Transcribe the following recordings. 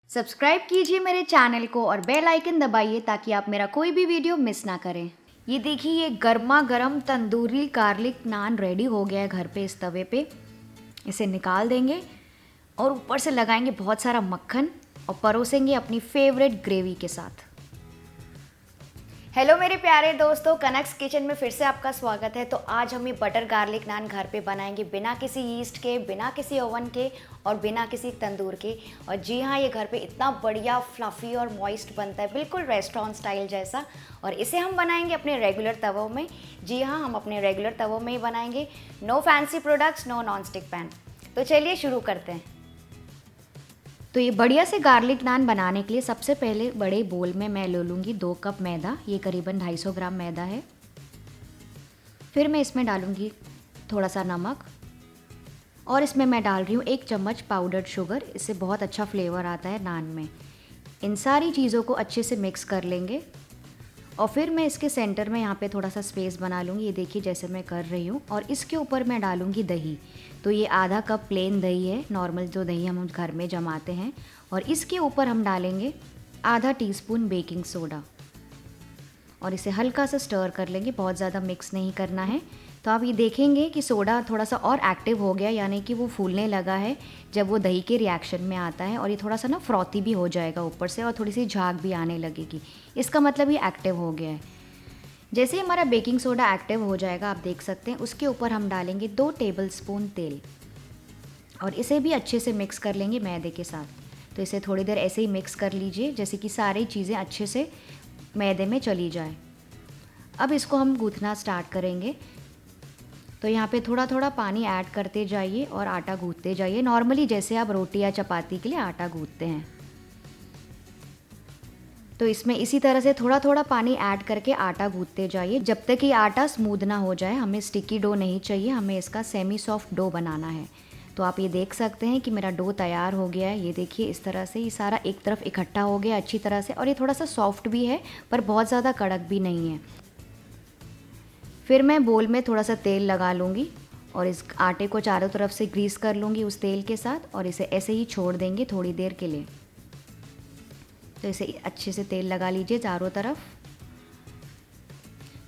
Subscribe कीजिए मेरे channel को और बेल आइकन दबाइए ताकि आप मेरा कोई भी वीडियो मिस ना करें। ये देखिए, ये गर्मा गर्म तंदूरी गार्लिक नान रेडी हो गया है घर पे इस तवे पे। इसे निकाल देंगे और ऊपर से लगाएंगे बहुत सारा मक्खन और परोसेंगे अपनी फेवरेट ग्रेवी के साथ। हेलो मेरे प्यारे दोस्तों, कनक्स किचन में फिर से आपका स्वागत है। तो आज हम ये बटर गार्लिक नान घर पे बनाएंगे बिना किसी यीस्ट के, बिना किसी ओवन के और बिना किसी तंदूर के। और जी हाँ, ये घर पे इतना बढ़िया फ्लफ़ी और मॉइस्ट बनता है, बिल्कुल रेस्टोरेंट स्टाइल जैसा। और इसे हम बनाएंगे अपने रेगुलर तवों में। जी हाँ, हम अपने रेगुलर तवों में ही बनाएंगे। No fancy products, no non stick pan. तो चलिए शुरू करते हैं। तो ये बढ़िया से गार्लिक नान बनाने के लिए सबसे पहले बड़े बोल में मैं ले लूँगी 2 कप मैदा। ये करीबन 250 ग्राम मैदा है। फिर मैं इसमें डालूँगी थोड़ा सा नमक और इसमें मैं डाल रही हूँ 1 चम्मच पाउडर्ड शुगर। इससे बहुत अच्छा फ्लेवर आता है नान में। इन सारी चीज़ों को अच्छे से मिक्स कर लेंगे और फिर मैं इसके सेंटर में यहाँ पे थोड़ा सा स्पेस बना लूँगी। ये देखिए जैसे मैं कर रही हूँ। और इसके ऊपर मैं डालूँगी दही। तो ये आधा कप प्लेन दही है, नॉर्मल जो दही हम घर में जमाते हैं। और इसके ऊपर हम डालेंगे आधा टीस्पून बेकिंग सोडा और इसे हल्का सा स्टर कर लेंगे, बहुत ज़्यादा मिक्स नहीं करना है। तो आप ये देखेंगे कि सोडा थोड़ा सा और एक्टिव हो गया, यानी कि वो फूलने लगा है जब वो दही के रिएक्शन में आता है। और ये थोड़ा सा ना फ्रॉथी भी हो जाएगा ऊपर से और थोड़ी सी झाग भी आने लगेगी। इसका मतलब ये एक्टिव हो गया है। जैसे ही हमारा बेकिंग सोडा एक्टिव हो जाएगा, आप देख सकते हैं, उसके ऊपर हम डालेंगे 2 टेबलस्पून तेल और इसे भी अच्छे से मिक्स कर लेंगे मैदे के साथ। तो इसे थोड़ी देर ऐसे ही मिक्स कर लीजिए जैसे कि सारी चीज़ें अच्छे से मैदे में चली जाए। अब इसको हम गूँथना स्टार्ट करेंगे। तो यहाँ पे थोड़ा थोड़ा पानी ऐड करते जाइए और आटा गूँथते जाइए, नॉर्मली जैसे आप रोटी या चपाती के लिए आटा गूँथते हैं। तो इसमें इसी तरह से थोड़ा थोड़ा पानी ऐड करके आटा गूँथते जाइए जब तक कि आटा स्मूथ ना हो जाए। हमें स्टिकी डो नहीं चाहिए, हमें इसका सेमी सॉफ्ट डो बनाना है। तो आप ये देख सकते हैं कि मेरा डो तैयार हो गया है। ये देखिए इस तरह से ये सारा एक तरफ इकट्ठा हो गया अच्छी तरह से। और ये थोड़ा सा सॉफ्ट भी है पर बहुत ज़्यादा कड़क भी नहीं है। फिर मैं बोल में थोड़ा सा तेल लगा लूँगी और इस आटे को चारों तरफ से ग्रीस कर लूँगी उस तेल के साथ। और इसे ऐसे ही छोड़ देंगे थोड़ी देर के लिए। तो इसे अच्छे से तेल लगा लीजिए चारों तरफ।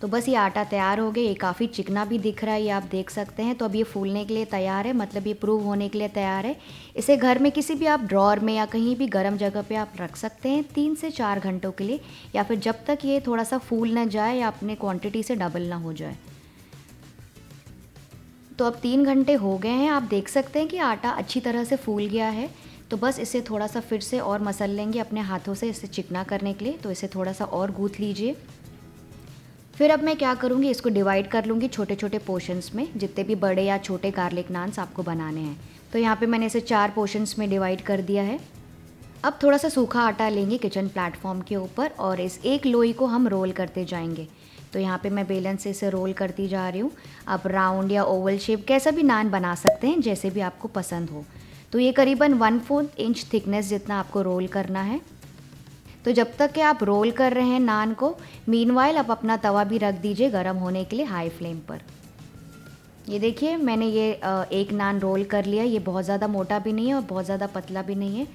तो बस ये आटा तैयार हो गया। ये काफ़ी चिकना भी दिख रहा है, ये आप देख सकते हैं। तो अब ये फूलने के लिए तैयार है, मतलब ये प्रूव होने के लिए तैयार है। इसे घर में किसी भी आप ड्रॉर में या कहीं भी गर्म जगह पे आप रख सकते हैं 3 से 4 घंटों के लिए, या फिर जब तक ये थोड़ा सा फूल ना जाए या अपने क्वांटिटी से डबल ना हो जाए। तो अब 3 घंटे हो गए हैं, आप देख सकते हैं कि आटा अच्छी तरह से फूल गया है। तो बस इसे थोड़ा सा फिर से और मसल लेंगे अपने हाथों से इसे चिकना करने के लिए। तो इसे थोड़ा सा और गूँथ लीजिए। फिर अब मैं क्या करूँगी, इसको डिवाइड कर लूँगी छोटे छोटे पोर्शंस में, जितने भी बड़े या छोटे गार्लिक नान्स आपको बनाने हैं। तो यहाँ पे मैंने इसे 4 पोर्शंस में डिवाइड कर दिया है। अब थोड़ा सा सूखा आटा लेंगे किचन प्लेटफॉर्म के ऊपर और इस एक लोई को हम रोल करते जाएंगे। तो यहाँ पे मैं बेलन से इसे रोल करती जा रही हूँ। आप राउंड या ओवल शेप कैसा भी नान बना सकते हैं, जैसे भी आपको पसंद हो। तो ये करीबन 1/4 इंच थिकनेस जितना आपको रोल करना है। तो जब तक कि आप रोल कर रहे हैं नान को, मीनवाइल आप अपना तवा भी रख दीजिए गर्म होने के लिए हाई फ्लेम पर। ये देखिए मैंने ये एक नान रोल कर लिया। ये बहुत ज़्यादा मोटा भी नहीं है और बहुत ज़्यादा पतला भी नहीं है।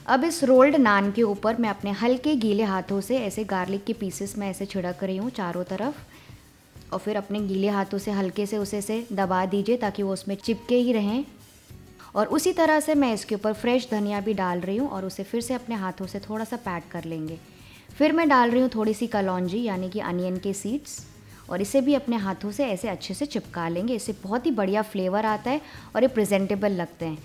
अब इस रोल्ड नान के ऊपर मैं अपने हल्के गीले हाथों से ऐसे गार्लिक के पीसेस में ऐसे छिड़क रही हूँ चारों तरफ। और फिर अपने गीले हाथों से हल्के से उसे से दबा दीजिए ताकि वो उसमें चिपके ही रहें। और उसी तरह से मैं इसके ऊपर फ्रेश धनिया भी डाल रही हूँ और उसे फिर से अपने हाथों से थोड़ा सा पैट कर लेंगे। फिर मैं डाल रही हूँ थोड़ी सी कलौंजी यानी कि अनियन के सीड्स और इसे भी अपने हाथों से ऐसे अच्छे से चिपका लेंगे। इससे बहुत ही बढ़िया फ्लेवर आता है और ये प्रेजेंटेबल लगते हैं।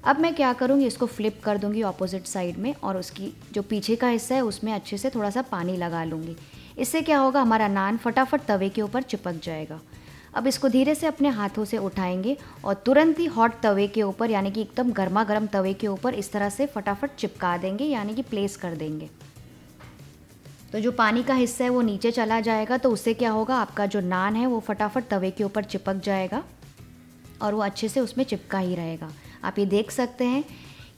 अब मैं क्या करूँगी, इसको फ्लिप कर दूँगी ऑपोजिट साइड में और उसकी जो पीछे का हिस्सा है उसमें अच्छे से थोड़ा सा पानी लगा लूँगी। इससे क्या होगा, हमारा नान फटाफट तवे के ऊपर चिपक जाएगा। अब इसको धीरे से अपने हाथों से उठाएंगे और तुरंत ही हॉट तवे के ऊपर यानी कि एकदम गर्मा गर्म तवे के ऊपर इस तरह से फटाफट चिपका देंगे, यानी कि प्लेस कर देंगे। तो जो पानी का हिस्सा है वो नीचे चला जाएगा। तो उससे क्या होगा, आपका जो नान है वो फटाफट तवे के ऊपर चिपक जाएगा और वो अच्छे से उसमें चिपका ही रहेगा। आप ये देख सकते हैं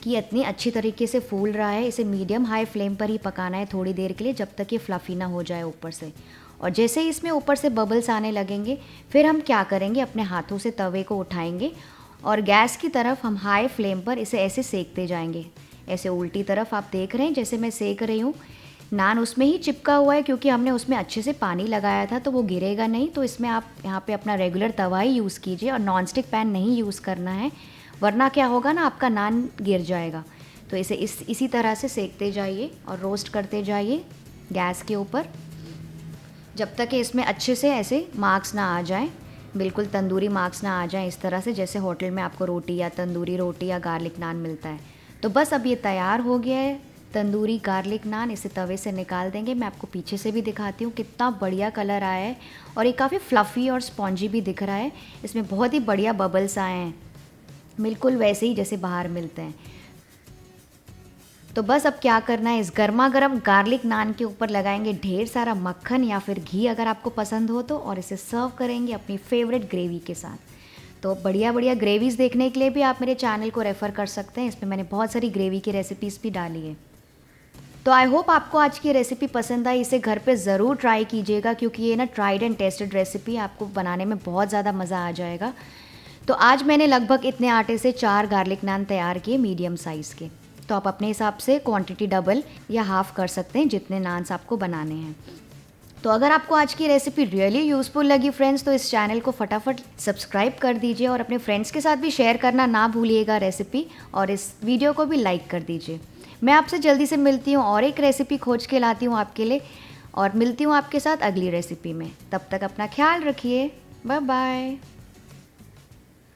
कि इतनी अच्छी तरीके से फूल रहा है। इसे मीडियम हाई फ्लेम पर ही पकाना है थोड़ी देर के लिए, जब तक ये फ्लफ़ी ना हो जाए ऊपर से। और जैसे ही इसमें ऊपर से बबल्स आने लगेंगे, फिर हम क्या करेंगे, अपने हाथों से तवे को उठाएंगे और गैस की तरफ हम हाई फ्लेम पर इसे ऐसे सेकते जाएंगे। ऐसे उल्टी तरफ आप देख रहे हैं जैसे मैं सेक रही हूँ। नान उसमें ही चिपका हुआ है क्योंकि हमने उसमें अच्छे से पानी लगाया था, तो वो गिरेगा नहीं। तो इसमें आप यहाँ पे अपना रेगुलर तवा ही यूज़ कीजिए और नॉन स्टिक पैन नहीं यूज़ करना है, वरना क्या होगा ना, आपका नान गिर जाएगा। तो इसे इसी तरह से सेकते जाइए और रोस्ट करते जाइए गैस के ऊपर, जब तक कि इसमें अच्छे से ऐसे मार्क्स ना आ जाए, बिल्कुल तंदूरी मार्क्स ना आ जाए इस तरह से, जैसे होटल में आपको रोटी या तंदूरी रोटी या गार्लिक नान मिलता है। तो बस अब ये तैयार हो गया है तंदूरी गार्लिक नान। इसे तवे से निकाल देंगे। मैं आपको पीछे से भी दिखाती हूँ कितना बढ़िया कलर आया है और ये काफ़ी फ्लफ़ी और स्पॉन्जी भी दिख रहा है। इसमें बहुत ही बढ़िया बबल्स आए हैं, बिल्कुल वैसे ही जैसे बाहर मिलते हैं। तो बस अब क्या करना है, इस गर्मा गर्म गार्लिक नान के ऊपर लगाएंगे ढेर सारा मक्खन या फिर घी अगर आपको पसंद हो तो, और इसे सर्व करेंगे अपनी फेवरेट ग्रेवी के साथ। तो बढ़िया बढ़िया ग्रेवीज़ देखने के लिए भी आप मेरे चैनल को रेफ़र कर सकते हैं, इसमें मैंने बहुत सारी ग्रेवी की रेसिपीज़ भी डाली है। तो आई होप आपको आज की रेसिपी पसंद आई। इसे घर पे ज़रूर ट्राई कीजिएगा क्योंकि ये ना ट्राइड एंड टेस्टेड रेसिपी, आपको बनाने में बहुत ज़्यादा मज़ा आ जाएगा। तो आज मैंने लगभग इतने आटे से 4 गार्लिक नान तैयार किए मीडियम साइज़ के। तो आप अपने हिसाब से क्वांटिटी डबल या हाफ़ कर सकते हैं जितने नान्स आपको बनाने हैं। तो अगर आपको आज की रेसिपी रियली यूज़फुल लगी फ्रेंड्स, तो इस चैनल को फटाफट सब्सक्राइब कर दीजिए और अपने फ्रेंड्स के साथ भी शेयर करना ना भूलिएगा रेसिपी, और इस वीडियो को भी लाइक कर दीजिए। मैं आपसे जल्दी से मिलती हूँ और एक रेसिपी खोज के लाती हूँ आपके लिए, और मिलती हूँ आपके साथ अगली रेसिपी में। तब तक अपना ख्याल रखिए। Bye bye.